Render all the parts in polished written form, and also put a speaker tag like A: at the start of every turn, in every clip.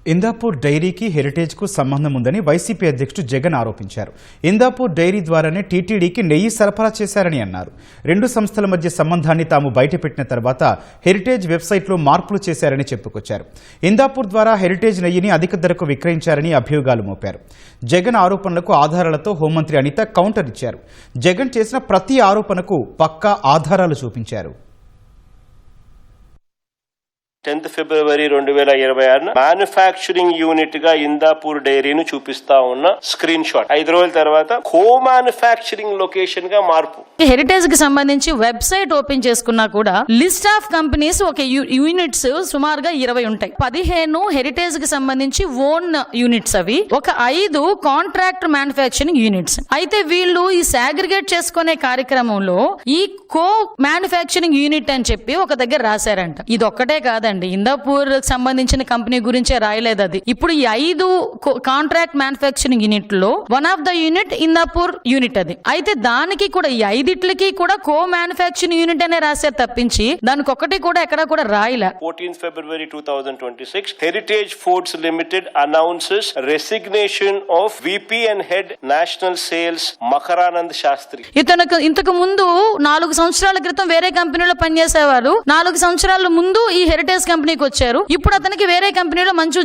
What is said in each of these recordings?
A: ఇందాపూర్ డైరీకి హెరిటేజ్కు సంబంధం ఉందని వైసీపీ అధ్యక్షుడు జగన్ ఆరోపించారు. ఇందాపూర్ డైరీ ద్వారానే టీటీడీకి నెయ్యి సరఫరా చేశారని అన్నారు. రెండు సంస్థల మధ్య సంబంధాన్ని తాము బయటపెట్టిన తర్వాత హెరిటేజ్ వెబ్సైట్లో మార్పులు చేశారని చెప్పుకొచ్చారు. ఇందాపూర్ ద్వారా హెరిటేజ్ నెయ్యిని అధిక ధరకు విక్రయించారని అభియోగాలు మోపారు. జగన్ ఆరోపణలకు ఆధారాలతో హోంమంత్రి అనిత కౌంటర్ ఇచ్చారు. జగన్ చేసిన ప్రతి ఆరోపణకు పక్కా ఆధారాలు చూపించారు.
B: 10th February 2026 మ్యానుఫ్యాక్చరింగ్ యూనిట్ గా ఇందాపూర్ డైరీని చూపిస్తా ఉన్న స్క్రీన్ షాట్. 5 రోజుల తర్వాత కో మ్యానుఫ్యాక్చరింగ్ లొకేషన్ గా మార్పు.
C: హెరిటేజ్ కి సంబంధించి వెబ్సైట్ ఓపెన్ చేసుకున్నా కూడా లిస్ట్ ఆఫ్ కంపెనీస్ ఒక యూనిట్స్ సుమారుగా 20 ఉంటాయి. 15 హెరిటేజ్ కి సంబంధించి ఓన్ యూనిట్స్, అవి ఒక 5 కాంట్రాక్ట్ మ్యానుఫ్యాక్చరింగ్ యూనిట్స్. అయితే వీళ్ళు ఈ సాగ్రిగేట్ చేసుకునే కార్యక్రమంలో ఈ కో మ్యానుఫ్యాక్చరింగ్ యూనిట్ అని చెప్పి ఒక దగ్గర రాశారంట. ఇది ఒక్కటే కాదండి, ఇందాపూర్ సంబంధించిన కంపెనీ గురించే రాయలేదు అది. ఇప్పుడు ఈ 5 కాంట్రాక్ట్ మ్యానుఫ్యాక్చరింగ్ యూనిట్ లో one of the unit Indapur unit అది. అయితే దానికి కూడా ఈ 5టికి కూడా కో మ్యానుఫ్యాక్చరింగ్ యూనిట్ అనే రాశారు తప్పించి దానికి ఒక్కటి కూడా ఎక్కడ కూడా రాయలే.
B: 14th February 2026 Heritage Foods Limited announces resignation of VP and Head National Sales Makaranand Shastri.
C: ఇతనికి ఇంతకు ముందు 4 సంవత్సరాల క్రితం వేరే కంపెనీలో పనిచేసేవారు. 4 సంవత్సరాల ముందు ఈ హెరిటేజ్ కంపెనీకి వచ్చారు. ఇప్పుడు అతనికి వేరే కంపెనీలో మంచి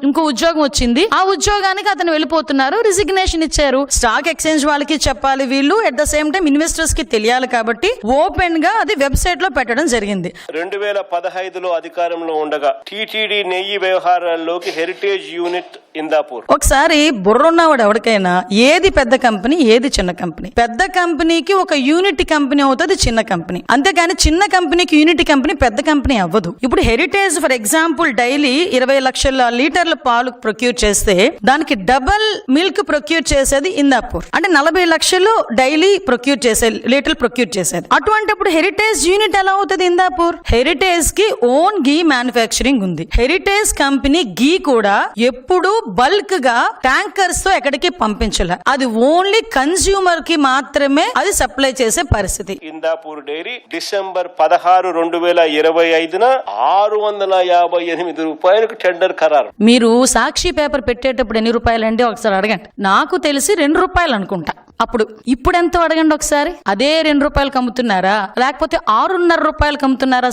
C: ఇంకో ఉద్యోగం వచ్చింది. ఆ ఉద్యోగానికి అతను వెళ్ళిపోతున్నారు, రిజిగ్నేషన్ ఇచ్చారు. స్టాక్ ఎక్స్చేంజ్ వాళ్ళకి చెప్పాలి వీళ్ళు, at the same time investors కి తెలియాలి కాబట్టి ఓపెన్ గా అది వెబ్సైట్ లో పెట్టడం జరిగింది.
B: 2015లో అధికారంలో ఉండగా టీటీడీ నెయ్యి వ్యవహారాల్లోకి హెరిటేజ్ యూనిట్ ఇందాపూర్.
C: ఒకసారి బుర్రున్నవాడు ఎవరికైనా ఏది పెద్ద కంపెనీ ఏది చిన్న కంపెనీ, పెద్ద కంపెనీకి ఒక యూనిట్ కంపెనీ అవుతుంది చిన్న కంపెనీ, అంతేగాని చిన్న కంపెనీకి యూనిట్ కంపెనీ పెద్ద కంపెనీ అవ్వదు. ఇప్పుడు హెరిటేజ్ ఫర్ ఎగ్జాంపుల్ డైలీ 20 లక్షల లీటర్ల పాలు ప్రొక్యూర్ చేస్తే దానికి డబల్ మిల్క్ ప్రొక్యూర్ చేసేది ఇందాపూర్. అంటే 40 లక్షలు డైలీ ప్రొక్యూర్ చేసే లీటర్లు ప్రొక్యూర్ చేసేది. అటువంటిప్పుడు హెరిటేజ్ యూనిట్ ఎలా అవుతుంది ఇందాపూర్? హెరిటేజ్ కి ఓన్ గీ మ్యానుఫ్యాక్చరింగ్ ఉంది. హెరిటేజ్ కంపెనీ గీ కూడా ఎప్పుడు బల్క్ గా ట్యాంకర్స్ తో ఎక్కడికి పంపించలే, అది ఓన్లీ కన్స్యూమర్ కి మాత్రమే అది సప్లై చేసే పరిస్థితి.
B: ఇందాపూర్ డైరీ డిసెంబర్ 16, 2025 658 రూపాయలకు టెండర్ ఖరారు.
C: మీరు సాక్షి పేపర్ పెట్టేటప్పుడు ఎన్ని రూపాయలండి ఒకసారి అడగండి. నాకు తెలిసి 2 రూపాయలు అనుకుంటా. అప్పుడు ఇప్పుడు ఎంత అడగండి ఒకసారి. అదే 2 రూపాయలకు అమ్ముతున్నారా లేకపోతే 6.5 రూపాయలకు అమ్ముతున్నారా